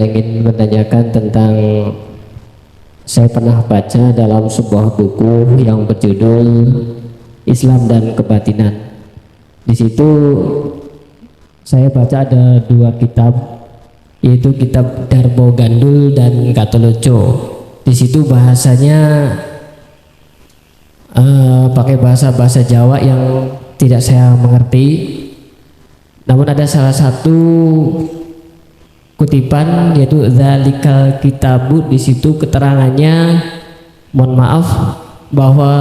ingin menanyakan tentang, saya pernah baca dalam sebuah buku yang berjudul Islam dan Kebatinan. Di situ saya baca ada dua kitab, yaitu kitab Darmo Gandul dan Katoloco. Di situ bahasanya pakai bahasa Jawa yang tidak saya mengerti. Namun ada salah satu kutipan yaitu Dzalikal Kitabu, di situ keterangannya, mohon maaf, bahwa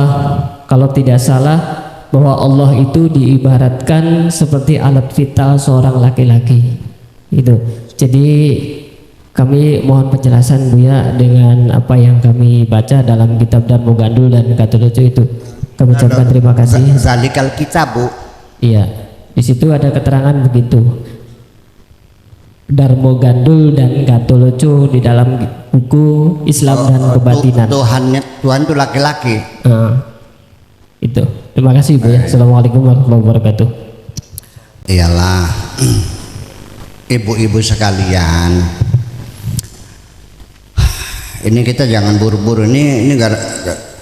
kalau tidak salah bahwa Allah itu diibaratkan seperti alat vital seorang laki-laki. Itu. Jadi kami mohon penjelasan Buya dengan apa yang kami baca dalam kitab Darmo Gandul dan Katoloco itu. Kami ucapkan terima kasih. Dzalikal Kitabu. Iya. Di situ ada keterangan begitu. Darmo Gandul dan Katoloco di dalam buku Islam dan Kebatinan. Tuhan itu laki-laki. Itu. Terima kasih Bu ya. Assalamualaikum warahmatullahi wabarakatuh. Iyalah, ibu-ibu sekalian, ini kita jangan buru-buru. Ini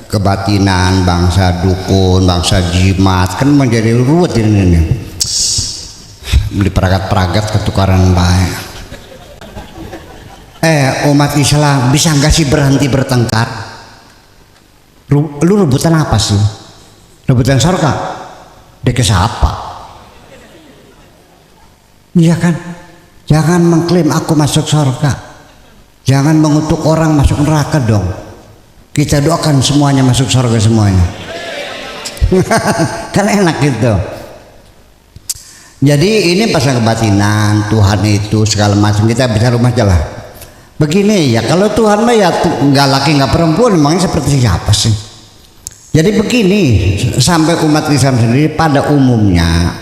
kebatinan, bangsa dukun, bangsa jimat, kan menjadi ruwet ini. Beli peragat-peragat ketukaran baik. Umat Islam bisa nggak sih berhenti bertengkar? Lu rebutan apa sih? Rebutan surga? Deke siapa? Iya kan? Jangan mengklaim aku masuk surga. Jangan mengutuk orang masuk neraka dong. Kita doakan semuanya masuk surga semuanya. Kan enak gitu. Jadi ini pasal kebatinan, Tuhan itu segala macam, kita bisa rumah jalan. Begini ya, kalau Tuhan mah ya nggak laki nggak perempuan, memangnya seperti siapa sih? Jadi begini, sampai umat Islam sendiri pada umumnya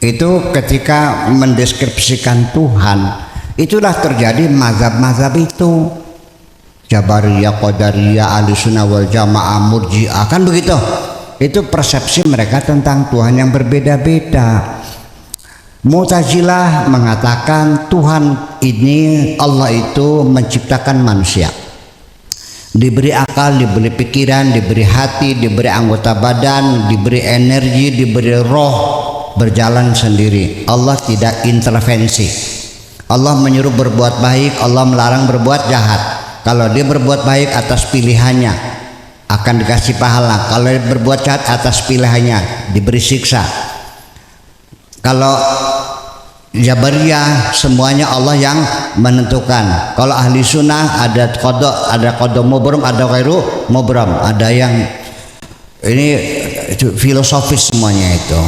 itu ketika mendeskripsikan Tuhan, itulah terjadi mazhab-mazhab itu. Jabariyah, Qadariyah, Ahlussunnah wal Jamaah, Murji'ah, kan begitu. Itu persepsi mereka tentang Tuhan yang berbeda-beda. Mu'tazilah mengatakan Tuhan ini, Allah itu menciptakan manusia, diberi akal, diberi pikiran, diberi hati, diberi anggota badan, diberi energi, diberi roh, berjalan sendiri. Allah tidak intervensi. Allah menyuruh berbuat baik, Allah melarang berbuat jahat. Kalau dia berbuat baik atas pilihannya akan dikasih pahala, kalau dia berbuat jahat atas pilihannya diberi siksa. Kalau Jabariyah semuanya Allah yang menentukan. Kalau ahli sunnah ada qada mubram, ada ghairu mubram, ada yang ini itu filosofis semuanya itu.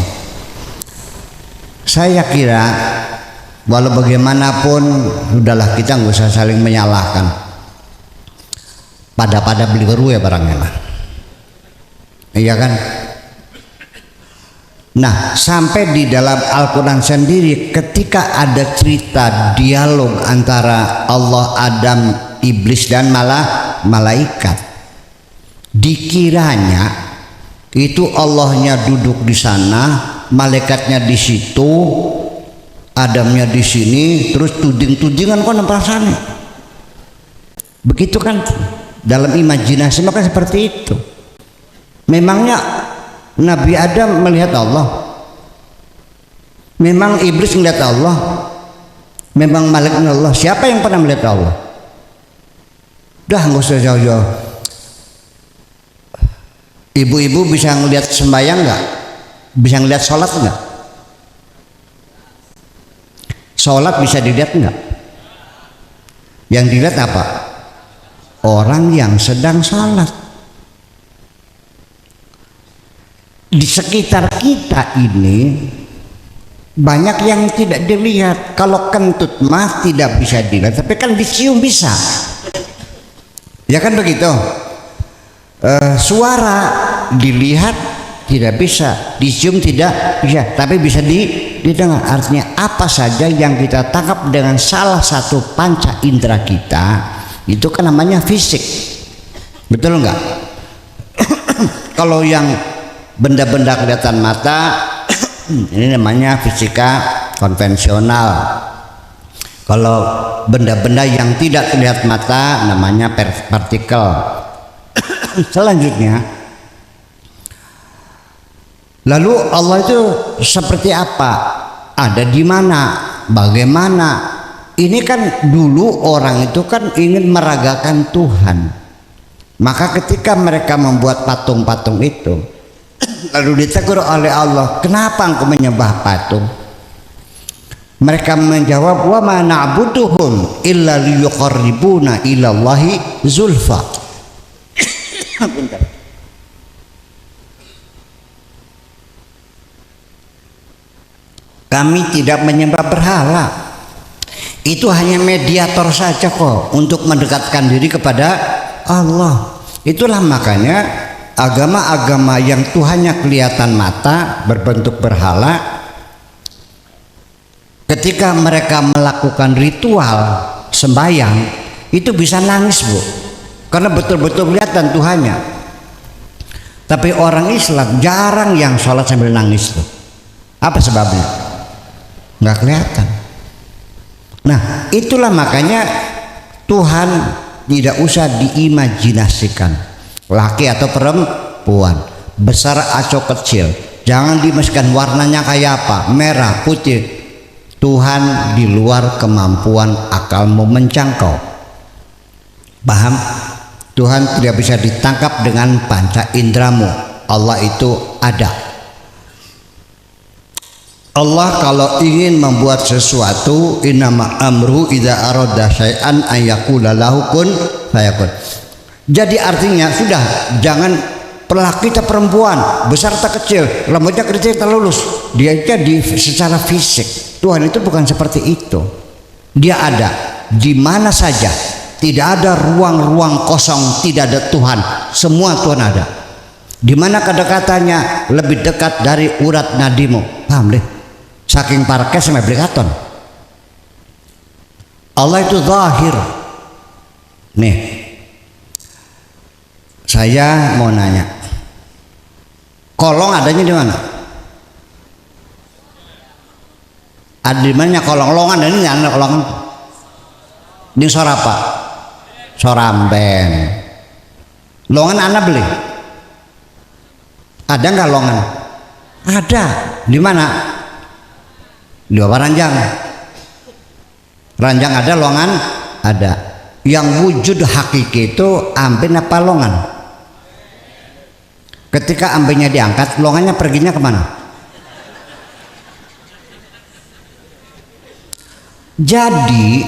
Saya kira walau bagaimanapun udahlah, kita nggak usah saling menyalahkan. Pada beli baru ya barangnya lah. Iya kan? Nah, sampai di dalam Al-Quran sendiri ketika ada cerita dialog antara Allah, Adam, Iblis dan malaikat, dikiranya itu Allahnya duduk di sana, malaikatnya di situ, Adamnya di sini, terus tuding-tudingan kok nampak sana. Begitu kan dalam imajinasi, maka seperti itu. Memangnya Nabi Adam melihat Allah? Memang iblis melihat Allah? Memang malaikat melihat Allah? Siapa yang pernah melihat Allah? Dah nggak usah jauh-jauh. Ibu-ibu bisa ngelihat sembahyang nggak? Bisa ngelihat sholat nggak? Sholat bisa dilihat nggak? Yang dilihat apa? Orang yang sedang sholat. Di sekitar kita ini banyak yang tidak dilihat. Kalau kentut mah tidak bisa dilihat, tapi kan dicium bisa. Ya kan begitu. Suara dilihat tidak bisa, dicium tidak bisa, tapi bisa didengar. Artinya apa saja yang kita tangkap dengan salah satu panca indera kita, itu kan namanya fisik. Betul enggak? Kalau yang benda-benda kelihatan mata ini namanya fisika konvensional. Kalau benda-benda yang tidak terlihat mata namanya partikel. Selanjutnya, lalu Allah itu seperti apa? Ada di mana? Bagaimana? Ini kan dulu orang itu kan ingin meragakan Tuhan. Maka ketika mereka membuat patung-patung itu, lalu ditegur oleh Allah, kenapa engkau menyembah patung? Mereka menjawab, wa ma na'buduhum illa liyuqarribuna ila Allahi zulfa. Kami tidak menyembah berhala. Itu hanya mediator saja kok untuk mendekatkan diri kepada Allah. Itulah makanya agama-agama yang Tuhannya kelihatan mata berbentuk berhala, ketika mereka melakukan ritual sembahyang itu bisa nangis, Bu, karena betul-betul kelihatan Tuhannya. Tapi orang Islam jarang yang sholat sambil nangis tuh. Apa sebabnya? Nggak kelihatan. Nah, itulah makanya Tuhan tidak usah diimajinasikan, laki atau perempuan, besar atau kecil, jangan dimasukkan warnanya kayak apa, merah, putih. Tuhan di luar kemampuan akalmu mencangkau. Paham? Tuhan tidak bisa ditangkap dengan panca indramu. Allah itu ada. Allah kalau ingin membuat sesuatu, innama amru idza arada syai'an ayyaqula lahu kun fayakun. Jadi artinya sudah, jangan laki atau perempuan, besar atau kecil, rambutnya keriting atau lurus, dia jadi secara fisik. Tuhan itu bukan seperti itu. Dia ada di mana saja, tidak ada ruang-ruang kosong, tidak ada Tuhan, semua Tuhan ada. Di mana kedekatannya lebih dekat dari urat nadimu, paham deh? Saking parknya sampai belikaton. Allah itu zahir. Nih, saya mau nanya, kolong adanya di mana? Ada di mana kolong? Longan dan ini ada kolongan. Ini sor apa? Soramben. Longan anak beli. Ada nggak longan? Ada. Di mana? Di bawah ranjang. Ranjang ada, longan ada. Yang wujud hakiki itu ampin apa longan? Ketika ambennya diangkat, longannya perginya kemana? Jadi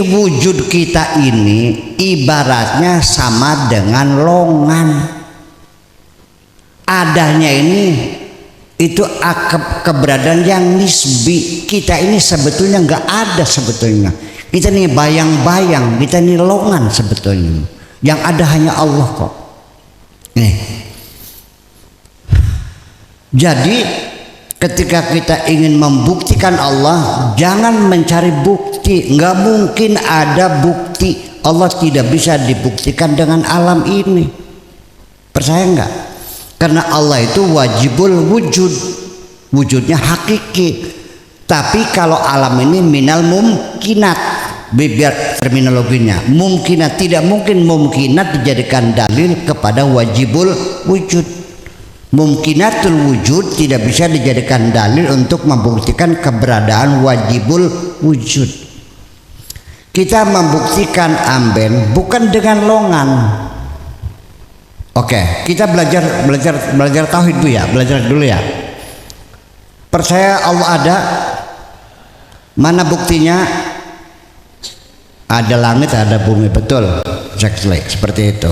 wujud kita ini ibaratnya sama dengan longan. Adanya ini itu keberadaan yang nisbi. Kita ini sebetulnya nggak ada sebetulnya. Kita ini bayang-bayang, kita ini longan sebetulnya. Yang ada hanya Allah kok. Nih. Jadi ketika kita ingin membuktikan Allah, jangan mencari bukti. Nggak mungkin ada bukti. Allah tidak bisa dibuktikan dengan alam ini. Percaya nggak? Karena Allah itu wajibul wujud, wujudnya hakiki. Tapi kalau alam ini minal mumkinat, biar terminologinya mumkinat, tidak mungkin mumkinat dijadikan dalil kepada wajibul wujud. Mumkinatul wujud tidak bisa dijadikan dalil untuk membuktikan keberadaan wajibul wujud. Kita membuktikan amben bukan dengan longan. Oke, kita belajar tauhid dulu ya, belajar dulu ya. Percaya Allah ada? Mana buktinya? Ada langit, ada bumi, betul. Seperti itu.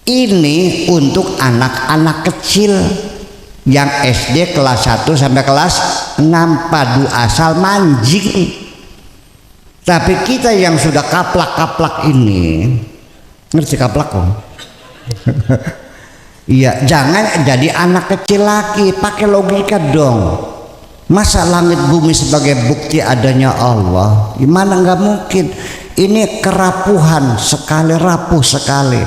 Ini untuk anak-anak kecil yang SD kelas 1 sampai kelas 6, padu asal manjing. Tapi kita yang sudah kaplak-kaplak ini, ngerti kaplak kok? Iya, jangan jadi anak kecil lagi, pakai logika dong. Masa langit bumi sebagai bukti adanya Allah? Gimana, nggak mungkin. Ini kerapuhan sekali, rapuh sekali.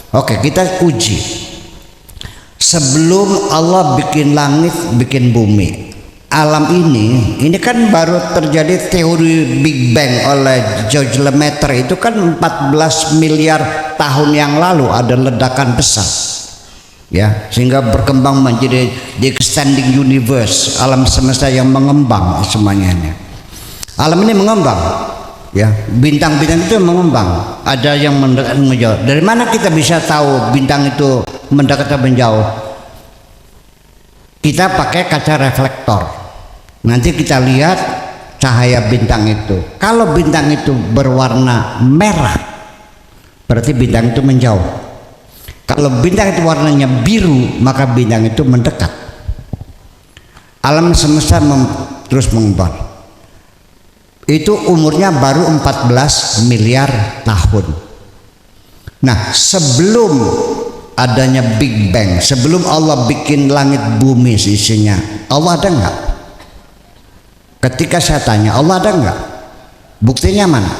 Oke, kita uji. Sebelum Allah bikin langit, bikin bumi, alam ini kan baru terjadi teori Big Bang oleh George Lemaitre, itu kan 14 miliar tahun yang lalu ada ledakan besar ya, sehingga berkembang menjadi the extending universe, alam semesta yang mengembang semuanya. Alam ini mengembang ya, bintang-bintang itu mengembang, ada yang mendekat menjauh. Dari mana kita bisa tahu bintang itu mendekat atau menjauh? Kita pakai kaca reflektor, nanti kita lihat cahaya bintang itu. Kalau bintang itu berwarna merah, berarti bintang itu menjauh. Kalau bintang itu warnanya biru, maka bintang itu mendekat. Alam semesta terus mengembang. Itu umurnya baru 14 miliar tahun. Nah, sebelum adanya Big Bang, sebelum Allah bikin langit bumi isinya, Allah ada nggak? Ketika saya tanya Allah ada nggak, buktinya mana?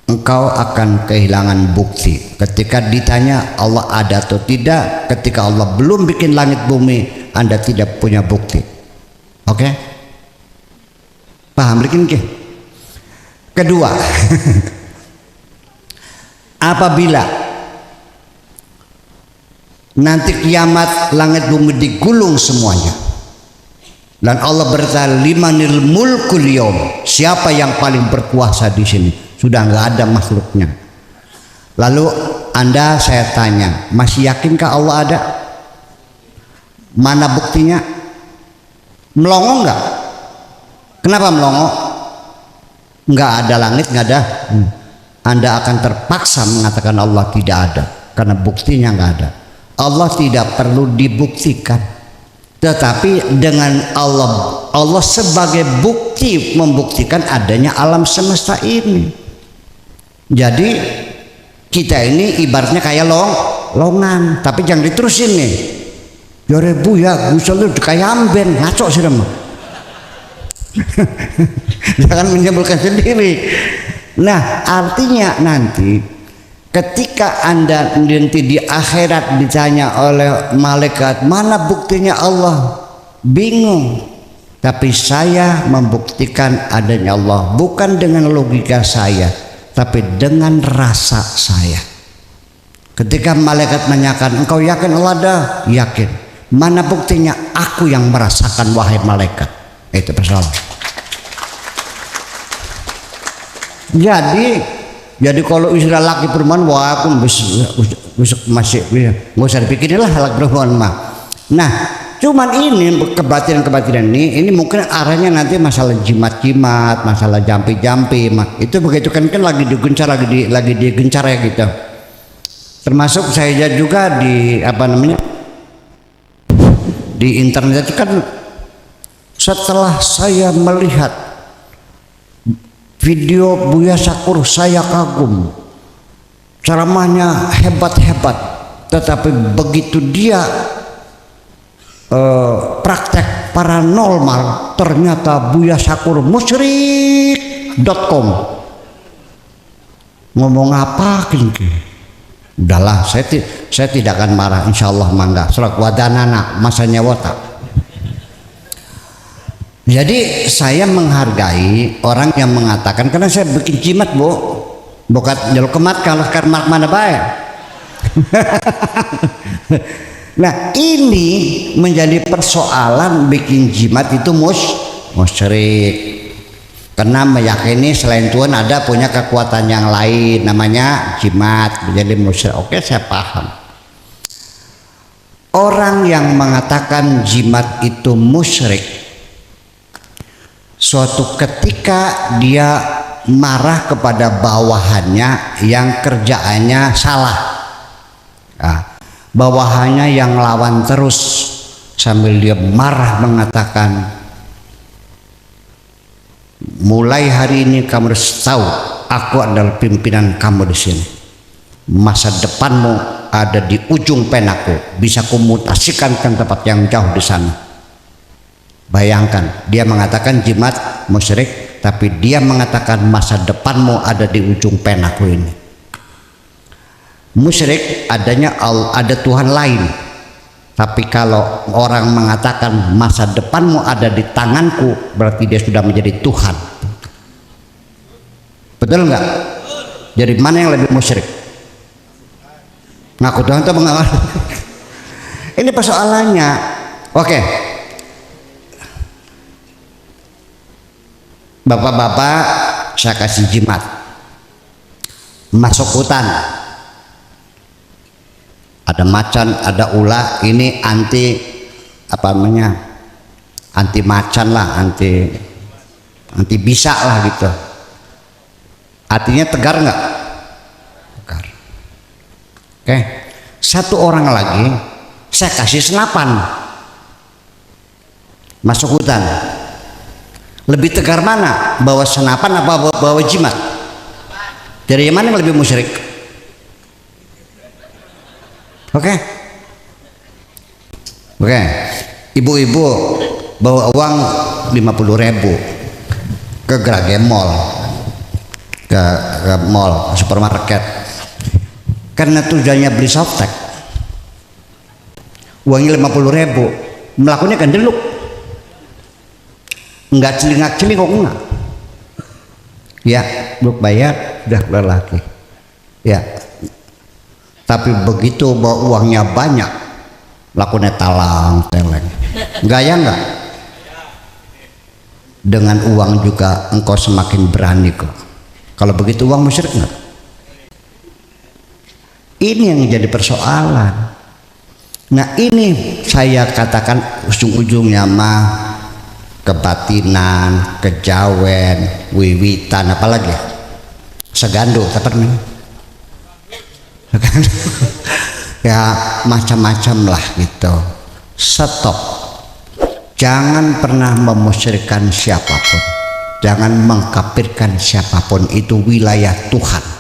Engkau akan kehilangan bukti ketika ditanya Allah ada atau tidak. Ketika Allah belum bikin langit bumi, Anda tidak punya bukti. Oke? Paham bikin ke? Kedua, apabila nanti kiamat langit bumi digulung semuanya dan Allah berkata limanil mulkul yaum, siapa yang paling berkuasa di sini? Sudah nggak ada makhluknya. Lalu Anda, saya tanya, masih yakinkah Allah ada? Mana buktinya? Melongo nggak? Kenapa melongo? Nggak ada langit, nggak ada. Anda akan terpaksa mengatakan Allah tidak ada karena buktinya nggak ada. Allah tidak perlu dibuktikan, tetapi dengan Allah sebagai bukti membuktikan adanya alam semesta ini. Jadi kita ini ibaratnya kayak longan, tapi jangan diterusin nih. Ya rebu ya, gusul kayak amben, ngaco sih mah. Jangan menyimpulkan sendiri. Nah, artinya nanti ketika Anda nanti di akhirat ditanya oleh malaikat, mana buktinya Allah? Bingung. Tapi saya membuktikan adanya Allah bukan dengan logika saya, tapi dengan rasa saya. Ketika malaikat menanyakan, engkau yakin Allah ada? Yakin. Mana buktinya? Aku yang merasakan, wahai malaikat. Itu persoalan. Jadi kalau istilah laki perempuan, wah aku masih nggak usah dipikirin lah laki perempuan mah. Nah, cuman ini kebatinan ini mungkin arahnya nanti masalah jimat, masalah jampi, itu begitu kan lagi digencar ya gitu. Termasuk saya juga di di internet itu kan, setelah saya melihat video Buya Sakur, saya kagum, ceramahnya hebat, tetapi begitu dia praktek paranormal, ternyata Buya Sakur musyrik.com. Ngomong apa kini? Udahlah, saya tidak akan marah, insya Allah mangga. Surat wadanana masanya wata. Jadi saya menghargai orang yang mengatakan, karena saya bikin jimat bukan jalur kemat kalau karena mana baik. Nah, ini menjadi persoalan bikin jimat itu musyrik. Karena meyakini selain Tuhan ada punya kekuatan yang lain, namanya jimat, menjadi musyrik. Oke, saya paham. Orang yang mengatakan jimat itu musyrik, suatu ketika dia marah kepada bawahannya yang kerjaannya salah. Nah, bawahannya yang lawan terus sambil dia marah mengatakan, mulai hari ini kamu harus tahu aku adalah pimpinan kamu di sini. Masa depanmu ada di ujung penaku, bisa kumutasikan ke tempat yang jauh di sana. Bayangkan, dia mengatakan jimat musyrik, tapi dia mengatakan masa depanmu ada di ujung penaku ini. Musyrik ada Tuhan lain, Tapi kalau orang mengatakan masa depanmu ada di tanganku, berarti dia sudah menjadi Tuhan. Betul nggak? Jadi mana yang lebih musyrik? Ngaku Tuhan atau mengaku? Ini persoalannya. Oke. Bapak-bapak, saya kasih jimat. Masuk hutan. Ada macan, ada ular. Ini anti apa namanya? Anti macan lah, anti bisa lah gitu. Artinya tegar nggak? Tegar. Oke. Satu orang lagi saya kasih senapan. Masuk hutan. Lebih tegar mana? Bawa senapan apa bawa jimat? Dari mana yang lebih musyrik? Oke. Oke. Ibu-ibu bawa uang 50.000 ke Grage Mall, ke mall, supermarket, karena tujuannya beli softtek. Uangnya 50.000, melakukannya kan deluk, enggak celingak-celingok, enggak. Ya, belum bayar, udah keluar lagi. Ya, tapi begitu bawa uangnya banyak, lakukannya talang teleng. Gaya enggak? Dengan uang juga engkau semakin berani kok. Kalau begitu uang musyrik enggak? Ini yang jadi persoalan. Nah, ini saya katakan ujung-ujungnya mah kebatinan, kejawen, wiwitan, apalagi segando, apa namanya? Ya macam-macam lah gitu. Stop. Jangan pernah memusyrikkan siapapun, jangan mengkafirkan siapapun. Itu wilayah Tuhan.